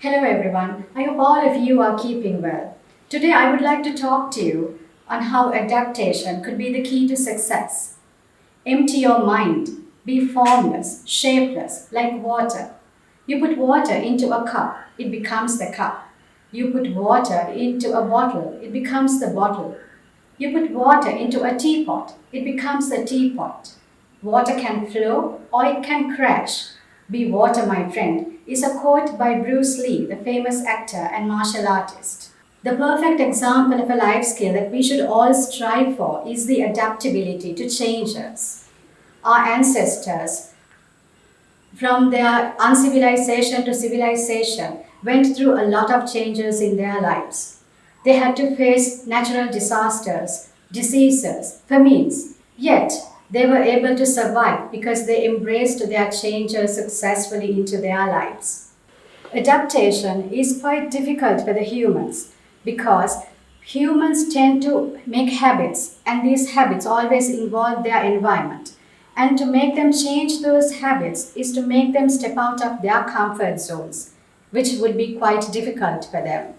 Hello everyone, I hope all of you are keeping well. Today I would like to talk to you on how adaptation could be the key to success. Empty your mind, be formless, shapeless, like water. You put water into a cup, it becomes the cup. You put water into a bottle, it becomes the bottle. You put water into a teapot, it becomes the teapot. Water can flow or it can crash. Be water, my friend, is a quote by Bruce Lee, the famous actor and martial artist. The perfect example of a life skill that we should all strive for is the adaptability to changes. Our ancestors, from their uncivilization to civilization, went through a lot of changes in their lives. They had to face natural disasters, diseases, famines, yet they were able to survive because they embraced their changes successfully into their lives. Adaptation is quite difficult for the humans because humans tend to make habits, and these habits always involve their environment. And to make them change those habits is to make them step out of their comfort zones, which would be quite difficult for them.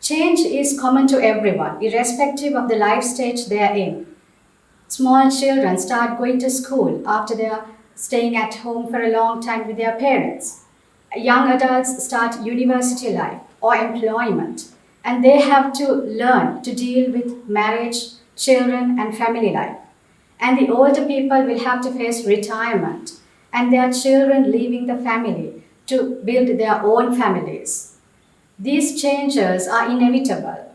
Change is common to everyone, irrespective of the life stage they are in. Small children start going to school after they are staying at home for a long time with their parents. Young adults start university life or employment, and they have to learn to deal with marriage, children, and family life. And the older people will have to face retirement and their children leaving the family to build their own families. These changes are inevitable.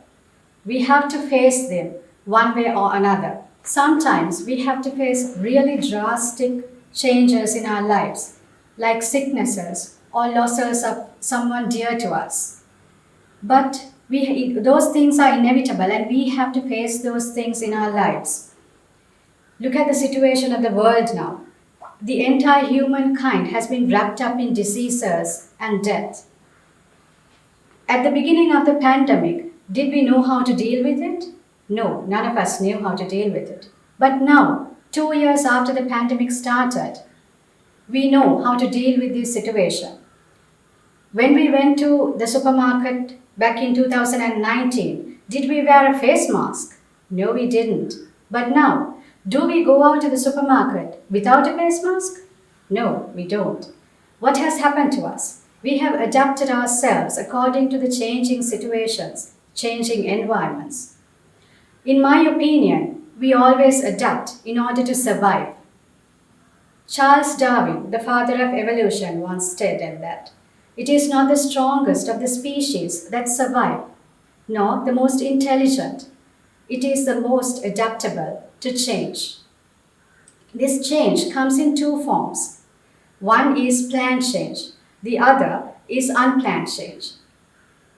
We have to face them one way or another. Sometimes we have to face really drastic changes in our lives, like sicknesses or losses of someone dear to us. But those things are inevitable and we have to face those things in our lives. Look at the situation of the world now. The entire humankind has been wrapped up in diseases and death. At the beginning of the pandemic, did we know how to deal with it? No, none of us knew how to deal with it. But now, 2 years after the pandemic started, we know how to deal with this situation. When we went to the supermarket back in 2019, did we wear a face mask? No, we didn't. But now, do we go out to the supermarket without a face mask? No, we don't. What has happened to us? We have adapted ourselves according to the changing situations, changing environments. In my opinion, we always adapt in order to survive. Charles Darwin, the father of evolution, once stated that it is not the strongest of the species that survive, nor the most intelligent. It is the most adaptable to change. This change comes in two forms. One is planned change, the other is unplanned change.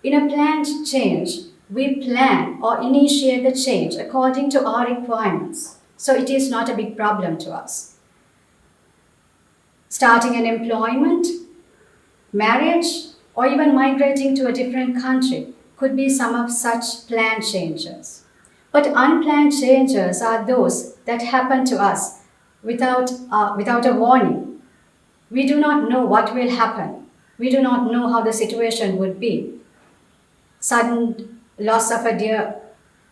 In a planned change, we plan or initiate the change according to our requirements, so it is not a big problem to us. Starting an employment, marriage, or even migrating to a different country could be some of such planned changes. But unplanned changes are those that happen to us without a warning. We do not know what will happen. We do not know how the situation would be. Sudden loss of a dear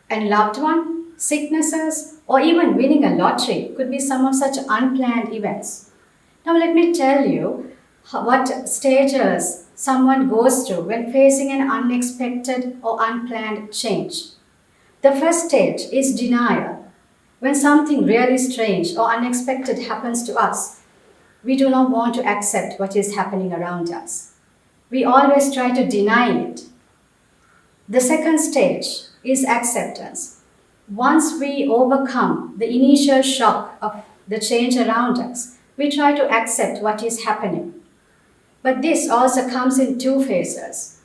and loved one, sicknesses, or even winning a lottery could be some of such unplanned events. Now let me tell you what stages someone goes through when facing an unexpected or unplanned change. The first stage is denial. When something really strange or unexpected happens to us, we do not want to accept what is happening around us. We always try to deny it. The second stage is acceptance. Once we overcome the initial shock of the change around us, we try to accept what is happening. But this also comes in two phases.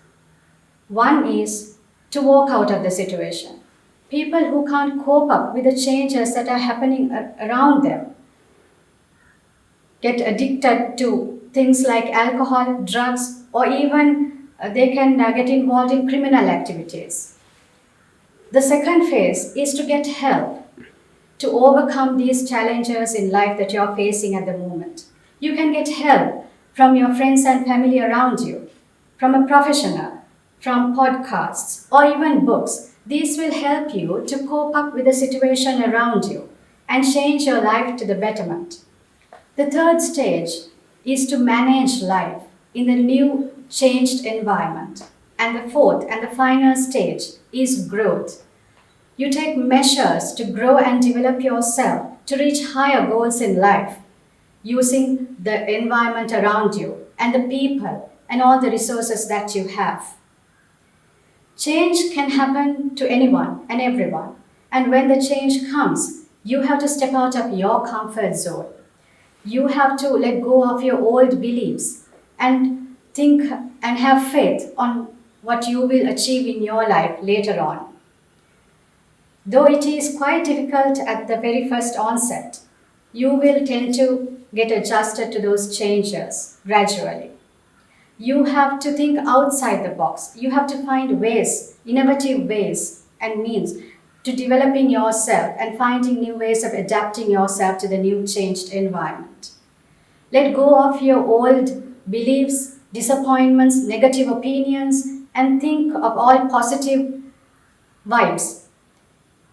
One is to walk out of the situation. People who can't cope up with the changes that are happening around them get addicted to things like alcohol, drugs, or even they can get involved in criminal activities. The second phase is to get help to overcome these challenges in life that you are facing at the moment. You can get help from your friends and family around you, from a professional, from podcasts, or even books. These will help you to cope up with the situation around you and change your life to the betterment. The third stage is to manage life in the new changed environment. And the fourth and the final stage is growth. You take measures to grow and develop yourself to reach higher goals in life using the environment around you and the people and all the resources that you have. Change can happen to anyone and everyone. And when the change comes, you have to step out of your comfort zone. You have to let go of your old beliefs and think and have faith on what you will achieve in your life later on. Though it is quite difficult at the very first onset, you will tend to get adjusted to those changes gradually. You have to think outside the box. You have to find ways, innovative ways and means to developing yourself and finding new ways of adapting yourself to the new changed environment. Let go of your old beliefs, disappointments, negative opinions, and think of all positive vibes.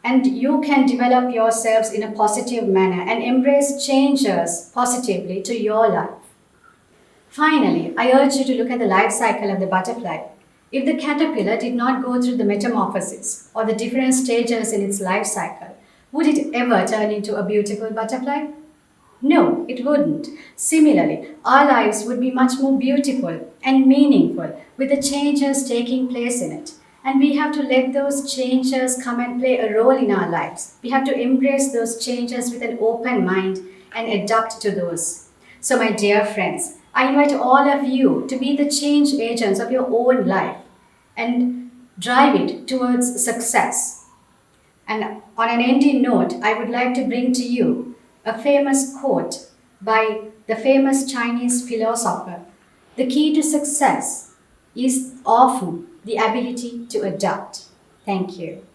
And you can develop yourselves in a positive manner and embrace changes positively to your life. Finally, I urge you to look at the life cycle of the butterfly. If the caterpillar did not go through the metamorphosis or the different stages in its life cycle, would it ever turn into a beautiful butterfly? No, it wouldn't. Similarly, our lives would be much more beautiful and meaningful with the changes taking place in it. And we have to let those changes come and play a role in our lives. We have to embrace those changes with an open mind and adapt to those. So, my dear friends, I invite all of you to be the change agents of your own life and drive it towards success. And on an ending note, I would like to bring to you a famous quote by the famous Chinese philosopher. The key to success is often the ability to adapt. Thank you.